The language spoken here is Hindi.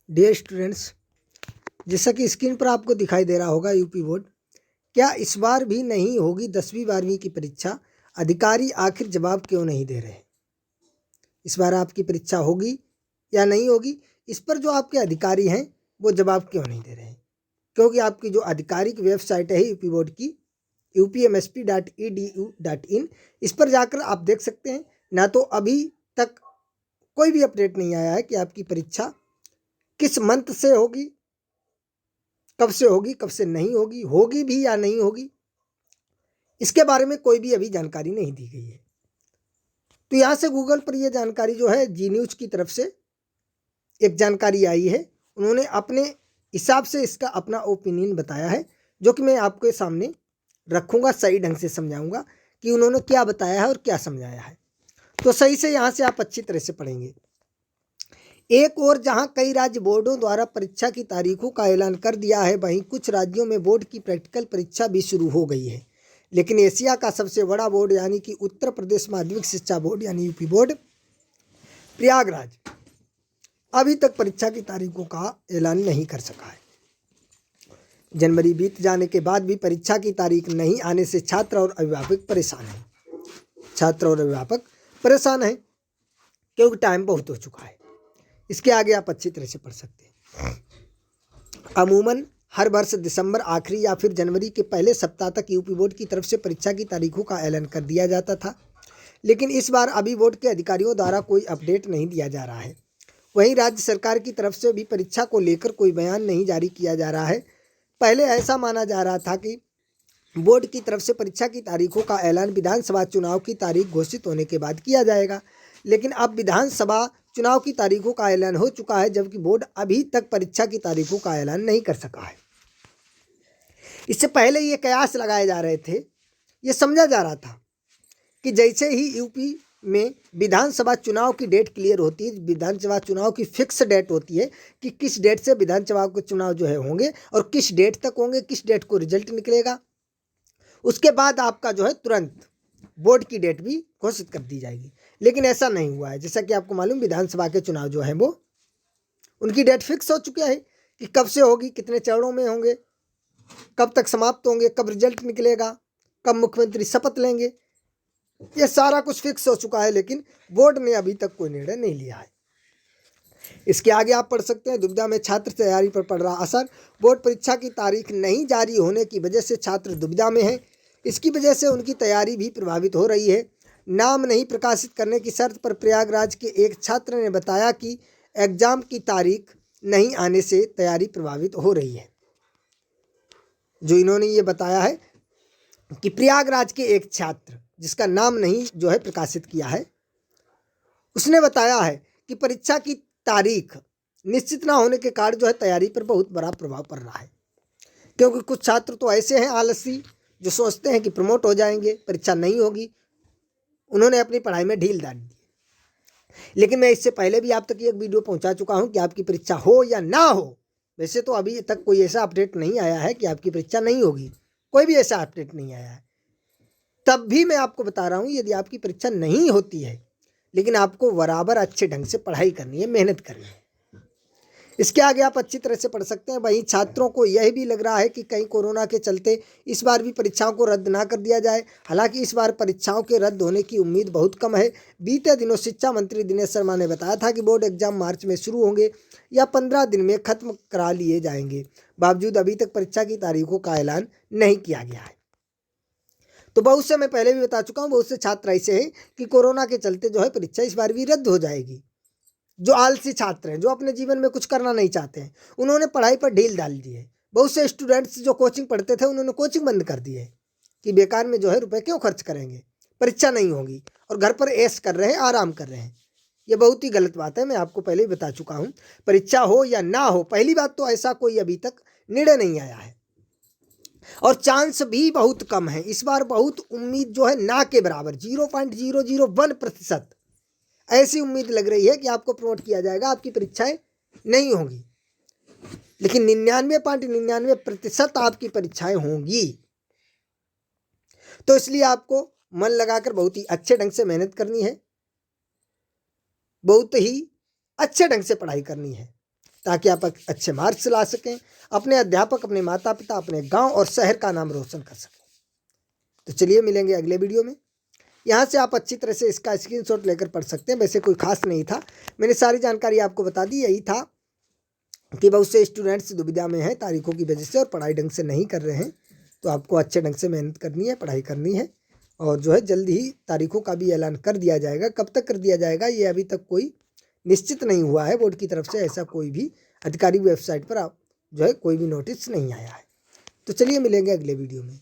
डियर स्टूडेंट्स, जैसा कि स्क्रीन पर आपको दिखाई दे रहा होगा, यूपी बोर्ड क्या इस बार भी नहीं होगी 10वीं 12वीं की परीक्षा? अधिकारी आखिर जवाब क्यों नहीं दे रहे? इस बार आपकी परीक्षा होगी या नहीं होगी, इस पर जो आपके अधिकारी हैं वो जवाब क्यों नहीं दे रहे हैं? क्योंकि आपकी जो आधिकारिक वेबसाइट है यूपी बोर्ड की upmsp.edu.in, इस पर जाकर आप देख सकते हैं। ना तो अभी तक कोई भी अपडेट नहीं आया है कि आपकी परीक्षा किस मंथ से होगी, कब से होगी, कब से नहीं होगी, होगी भी या नहीं होगी, इसके बारे में कोई भी अभी जानकारी नहीं दी गई है। तो यहाँ से गूगल पर यह जानकारी जो है जी न्यूज़ की तरफ से एक जानकारी आई है। उन्होंने अपने हिसाब से इसका अपना ओपिनियन बताया है, जो कि मैं आपके सामने रखूँगा, सही ढंग से समझाऊँगा कि उन्होंने क्या बताया है और क्या समझाया है। तो सही से यहाँ से आप अच्छी तरह से पढ़ेंगे। एक और जहां कई राज्य बोर्डों द्वारा परीक्षा की तारीखों का ऐलान कर दिया है, वहीं कुछ राज्यों में बोर्ड की प्रैक्टिकल परीक्षा भी शुरू हो गई है। लेकिन एशिया का सबसे बड़ा बोर्ड यानी कि उत्तर प्रदेश माध्यमिक शिक्षा बोर्ड यानी यूपी बोर्ड प्रयागराज अभी तक परीक्षा की तारीखों का ऐलान नहीं कर सका है। जनवरी बीत जाने के बाद भी परीक्षा की तारीख नहीं आने से छात्र और अभिभावक परेशान हैं क्योंकि टाइम बहुत हो चुका है। इसके आगे आप अच्छी तरह से पढ़ सकते हैं। अमूमन हर वर्ष दिसंबर आखिरी या फिर जनवरी के पहले सप्ताह तक यूपी बोर्ड की तरफ से परीक्षा की तारीखों का ऐलान कर दिया जाता था, लेकिन इस बार अभी बोर्ड के अधिकारियों द्वारा कोई अपडेट नहीं दिया जा रहा है। वहीं राज्य सरकार की तरफ से भी परीक्षा को लेकर कोई बयान नहीं जारी किया जा रहा है। पहले ऐसा माना जा रहा था कि बोर्ड की तरफ से परीक्षा की तारीखों का ऐलान विधानसभा चुनाव की तारीख घोषित होने के बाद किया जाएगा, लेकिन अब विधानसभा चुनाव की तारीखों का ऐलान हो चुका है, जबकि बोर्ड अभी तक परीक्षा की तारीखों का ऐलान नहीं कर सका है। इससे पहले ये कयास लगाए जा रहे थे, ये समझा जा रहा था कि जैसे ही यूपी में विधानसभा चुनाव की डेट क्लियर होती है, विधानसभा चुनाव की फिक्स डेट होती है कि किस डेट से विधानसभा के चुनाव जो है होंगे और किस डेट तक होंगे, किस डेट को रिजल्ट निकलेगा, उसके बाद आपका जो है तुरंत बोर्ड की डेट भी घोषित कर दी जाएगी। लेकिन ऐसा नहीं हुआ है। जैसा कि आपको मालूम, विधानसभा के चुनाव जो है वो उनकी डेट फिक्स हो चुकी है कि कब से होगी, कितने चरणों में होंगे, कब तक समाप्त होंगे, कब रिजल्ट निकलेगा, कब मुख्यमंत्री शपथ लेंगे, ये सारा कुछ फिक्स हो चुका है, लेकिन बोर्ड ने अभी तक कोई निर्णय नहीं लिया है। इसके आगे आप पढ़ सकते हैं। दुविधा में छात्र तैयारी पर पड़ रहा असर। बोर्ड परीक्षा की तारीख नहीं जारी होने की वजह से छात्र दुविधा में हैं। इसकी वजह से उनकी तैयारी भी प्रभावित हो रही है। नाम नहीं प्रकाशित करने की शर्त पर प्रयागराज के एक छात्र ने बताया कि एग्जाम की तारीख नहीं आने से तैयारी प्रभावित हो रही है। जो इन्होंने ये बताया है कि प्रयागराज के एक छात्र, जिसका नाम नहीं जो है प्रकाशित किया है, उसने बताया है कि परीक्षा की तारीख निश्चित ना होने के कारण जो है तैयारी पर बहुत बड़ा प्रभाव पड़ रहा है। क्योंकि कुछ छात्र तो ऐसे हैं आलसी, जो सोचते हैं कि प्रमोट हो जाएंगे, परीक्षा नहीं होगी, उन्होंने अपनी पढ़ाई में ढील डाल दी। लेकिन मैं इससे पहले भी आप तक एक वीडियो पहुंचा चुका हूं कि आपकी परीक्षा हो या ना हो। वैसे तो अभी तक कोई ऐसा अपडेट नहीं आया है कि आपकी परीक्षा नहीं होगी, कोई भी ऐसा अपडेट नहीं आया है। तब भी मैं आपको बता रहा हूं, यदि आपकी परीक्षा नहीं होती है, लेकिन आपको बराबर अच्छे ढंग से पढ़ाई करनी है, मेहनत करनी है। इसके आगे आप अच्छी तरह से पढ़ सकते हैं। वहीं छात्रों को यह भी लग रहा है कि कहीं कोरोना के चलते इस बार भी परीक्षाओं को रद्द ना कर दिया जाए। हालांकि इस बार परीक्षाओं के रद्द होने की उम्मीद बहुत कम है। बीते दिनों शिक्षा मंत्री दिनेश शर्मा ने बताया था कि बोर्ड एग्जाम मार्च में शुरू होंगे या 15 दिन में खत्म करा लिए जाएंगे। बावजूद अभी तक परीक्षा की तारीखों का ऐलान नहीं किया गया है। तो बहुत से मैं पहले भी बता चुका हूँ, बहुत से छात्र ऐसे हैं कि कोरोना के चलते जो है परीक्षा इस बार भी रद्द हो जाएगी। जो आलसी छात्र हैं, जो अपने जीवन में कुछ करना नहीं चाहते हैं, उन्होंने पढ़ाई पर ढील डाल दी है। बहुत से स्टूडेंट्स जो कोचिंग पढ़ते थे, उन्होंने कोचिंग बंद कर दी है कि बेकार में जो है रुपए क्यों खर्च करेंगे, परीक्षा नहीं होगी, और घर पर ऐश कर रहे हैं, आराम कर रहे हैं। ये बहुत ही गलत बात है। मैं आपको पहले ही बता चुका हूँ, परीक्षा हो या ना हो, पहली बात तो ऐसा कोई अभी तक निर्णय नहीं आया है और चांस भी बहुत कम है। इस बार बहुत उम्मीद जो है ना के बराबर 0.001% ऐसी उम्मीद लग रही है कि आपको प्रमोट किया जाएगा, आपकी परीक्षाएं नहीं होंगी। लेकिन 99.99% आपकी परीक्षाएं होंगी। तो इसलिए आपको मन लगाकर बहुत ही अच्छे ढंग से मेहनत करनी है, बहुत ही अच्छे ढंग से पढ़ाई करनी है, ताकि आप अच्छे मार्क्स ला सकें, अपने अध्यापक, अपने माता पिता, अपने गांव और शहर का नाम रोशन कर सकें। तो चलिए मिलेंगे अगले वीडियो में। यहाँ से आप अच्छी तरह से इसका स्क्रीनशॉट लेकर पढ़ सकते हैं। वैसे कोई खास नहीं था, मैंने सारी जानकारी आपको बता दी। यही था कि बहुत से स्टूडेंट्स दुविधा में हैं तारीखों की वजह से और पढ़ाई ढंग से नहीं कर रहे हैं, तो आपको अच्छे ढंग से मेहनत करनी है, पढ़ाई करनी है, और जो है जल्द ही तारीखों का भी ऐलान कर दिया जाएगा। कब तक कर दिया जाएगा ये अभी तक कोई निश्चित नहीं हुआ है बोर्ड की तरफ से, ऐसा कोई भी आधिकारिक वेबसाइट पर आप जो है कोई भी नोटिस नहीं आया है। तो चलिए मिलेंगे अगले वीडियो में।